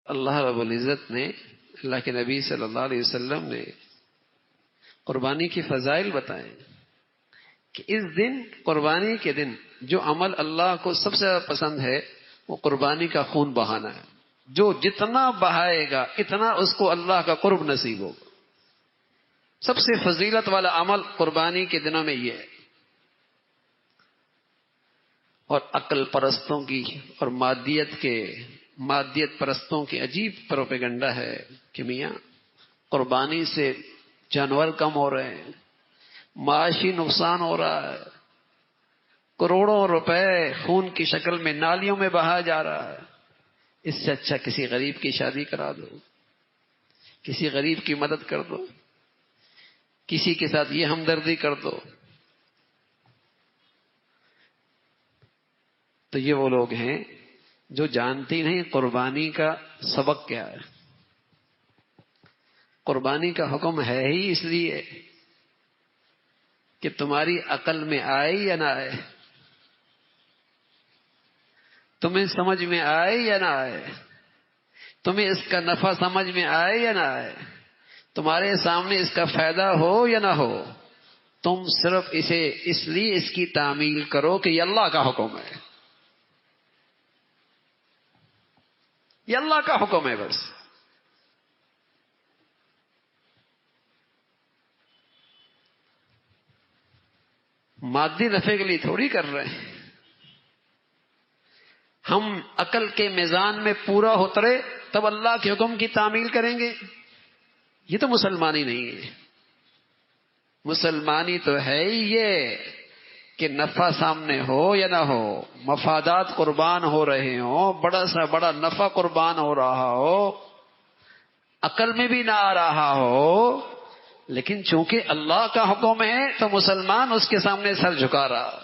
اللہ رب العزت نے، اللہ کے نبی صلی اللہ علیہ وسلم نے قربانی کی فضائل بتائے کہ اس دن، قربانی کے دن، جو عمل اللہ کو سب سے زیادہ پسند ہے وہ قربانی کا خون بہانا ہے. جو جتنا بہائے گا اتنا اس کو اللہ کا قرب نصیب ہوگا. سب سے فضیلت والا عمل قربانی کے دنوں میں یہ ہے. اور عقل پرستوں کی اور مادیت پرستوں کی عجیب پروپیگنڈا ہے کہ میاں قربانی سے جانور کم ہو رہے ہیں، معاشی نقصان ہو رہا ہے، کروڑوں روپے خون کی شکل میں نالیوں میں بہایا جا رہا ہے. اس سے اچھا کسی غریب کی شادی کرا دو، کسی غریب کی مدد کر دو، کسی کے ساتھ یہ ہمدردی کر دو. تو یہ وہ لوگ ہیں جو جانتے نہیں قربانی کا سبق کیا ہے. قربانی کا حکم ہے ہی اس لیے کہ تمہاری عقل میں آئے یا نہ آئے، تمہیں سمجھ میں آئے یا نہ آئے، تمہیں اس کا نفع سمجھ میں آئے یا نہ آئے، تمہارے سامنے اس کا فائدہ ہو یا نہ ہو، تم صرف اسے اس لیے اس کی تعمیل کرو کہ یہ اللہ کا حکم ہے. یہ اللہ کا حکم ہے بس. مادی نفع کے لیے تھوڑی کر رہے ہیں. ہم عقل کے میزان میں پورا اترے تب اللہ کے حکم کی تعمیل کریں گے. یہ تو مسلمانی نہیں ہے. مسلمانی تو ہے ہی یہ کہ نفع سامنے ہو یا نہ ہو، مفادات قربان ہو رہے ہوں، بڑا سا بڑا نفع قربان ہو رہا ہو، عقل میں بھی نہ آ رہا ہو، لیکن چونکہ اللہ کا حکم ہے تو مسلمان اس کے سامنے سر جھکا رہا،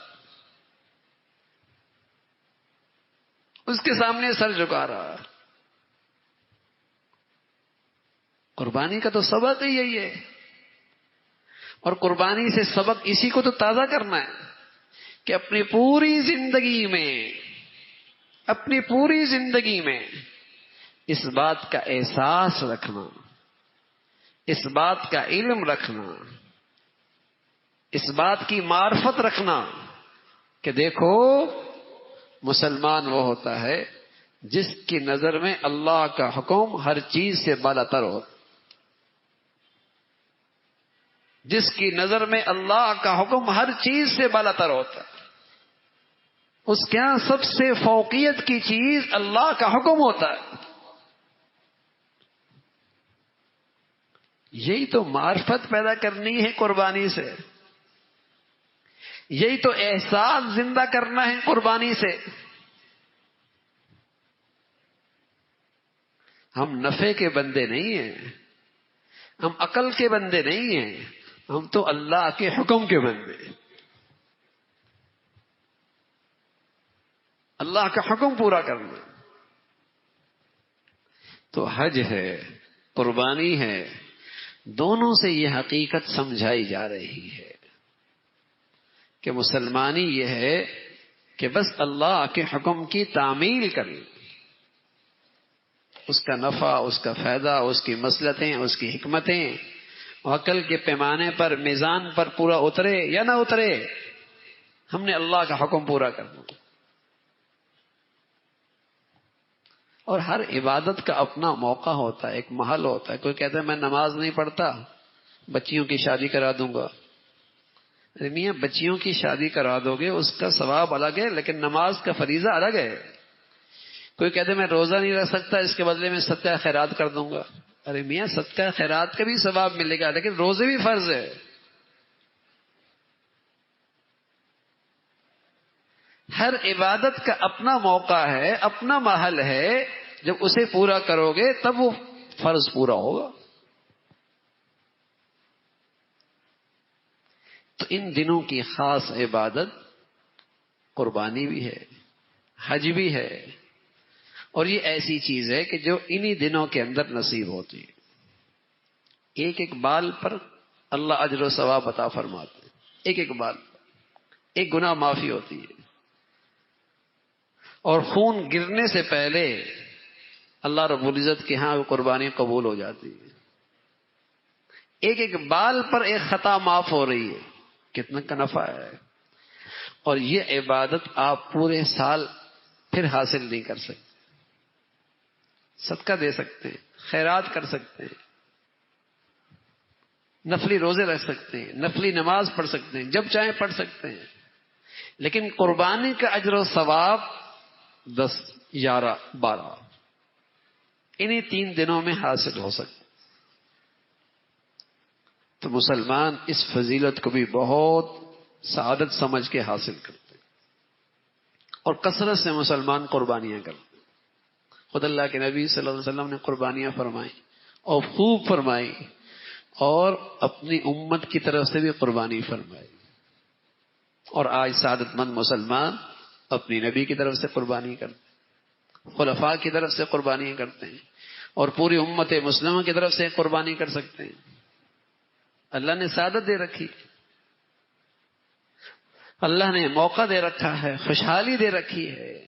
اس کے سامنے سر جھکا رہا. قربانی کا تو سبق ہی یہی ہے. اور قربانی سے سبق اسی کو تو تازہ کرنا ہے کہ اپنی پوری زندگی میں اس بات کا احساس رکھنا، اس بات کا علم رکھنا، اس بات کی معرفت رکھنا کہ دیکھو مسلمان وہ ہوتا ہے جس کی نظر میں اللہ کا حکم ہر چیز سے بالا تر ہو، جس کی نظر میں اللہ کا حکم ہر چیز سے بالا تر ہوتا ہے. اس کے یہاں سب سے فوقیت کی چیز اللہ کا حکم ہوتا ہے. یہی تو معرفت پیدا کرنی ہے قربانی سے، یہی تو احساس زندہ کرنا ہے قربانی سے. ہم نفع کے بندے نہیں ہیں، ہم عقل کے بندے نہیں ہیں، ہم تو اللہ کے حکم کے بندے. اللہ کا حکم پورا کرنا. تو حج ہے، قربانی ہے، دونوں سے یہ حقیقت سمجھائی جا رہی ہے کہ مسلمانی یہ ہے کہ بس اللہ کے حکم کی تعمیل کریں، اس کا نفع، اس کا فائدہ، اس کی مصلحتیں، اس کی حکمتیں عقل کے پیمانے پر، میزان پر پورا اترے یا نہ اترے، ہم نے اللہ کا حکم پورا کرنا. اور ہر عبادت کا اپنا موقع ہوتا ہے، ایک محل ہوتا ہے. کوئی کہتا ہے میں نماز نہیں پڑھتا، بچیوں کی شادی کرا دوں گا. ارے میاں بچیوں کی شادی کرا دو گے اس کا ثواب الگ ہے، لیکن نماز کا فریضہ الگ ہے. کوئی کہتے میں روزہ نہیں رکھ سکتا، اس کے بدلے میں صدقہ خیرات کر دوں گا. ارے میاں صدقہ خیرات کا بھی ثواب ملے گا، لیکن روزے بھی فرض ہے. ہر عبادت کا اپنا موقع ہے، اپنا محل ہے. جب اسے پورا کرو گے تب وہ فرض پورا ہوگا. تو ان دنوں کی خاص عبادت قربانی بھی ہے، حج بھی ہے. اور یہ ایسی چیز ہے کہ جو انہی دنوں کے اندر نصیب ہوتی ہے. ایک ایک بال پر اللہ اجر و ثواب عطا فرماتے ہیں. ایک ایک بال پر ایک گناہ معافی ہوتی ہے. اور خون گرنے سے پہلے اللہ رب العزت کے ہاں وہ قربانی قبول ہو جاتی ہے. ایک ایک بال پر ایک خطا معاف ہو رہی ہے. کتنا کا نفع ہے. اور یہ عبادت آپ پورے سال پھر حاصل نہیں کر سکتے. صدقہ دے سکتے ہیں, خیرات کر سکتے ہیں, نفلی روزے رکھ سکتے ہیں, نفلی نماز پڑھ سکتے ہیں, جب چاہیں پڑھ سکتے ہیں, لیکن قربانی کا اجر و ثواب 10, 11, 12 انہی 3 دنوں میں حاصل ہو سکتا. تو مسلمان اس فضیلت کو بھی بہت سعادت سمجھ کے حاصل کرتے ہیں, اور کثرت سے مسلمان قربانیاں کرتے ہیں. خود اللہ کے نبی صلی اللہ علیہ وسلم نے قربانیاں فرمائی اور خوب فرمائی, اور اپنی امت کی طرف سے بھی قربانی فرمائی. اور آج سعادت مند مسلمان اپنی نبی کی طرف سے قربانی کرتے ہیں, خلفاء کی طرف سے قربانی کرتے ہیں, اور پوری امت مسلمہ کی طرف سے قربانی کر سکتے ہیں. اللہ نے سعادت دے رکھی, اللہ نے موقع دے رکھا ہے, خوشحالی دے رکھی ہے.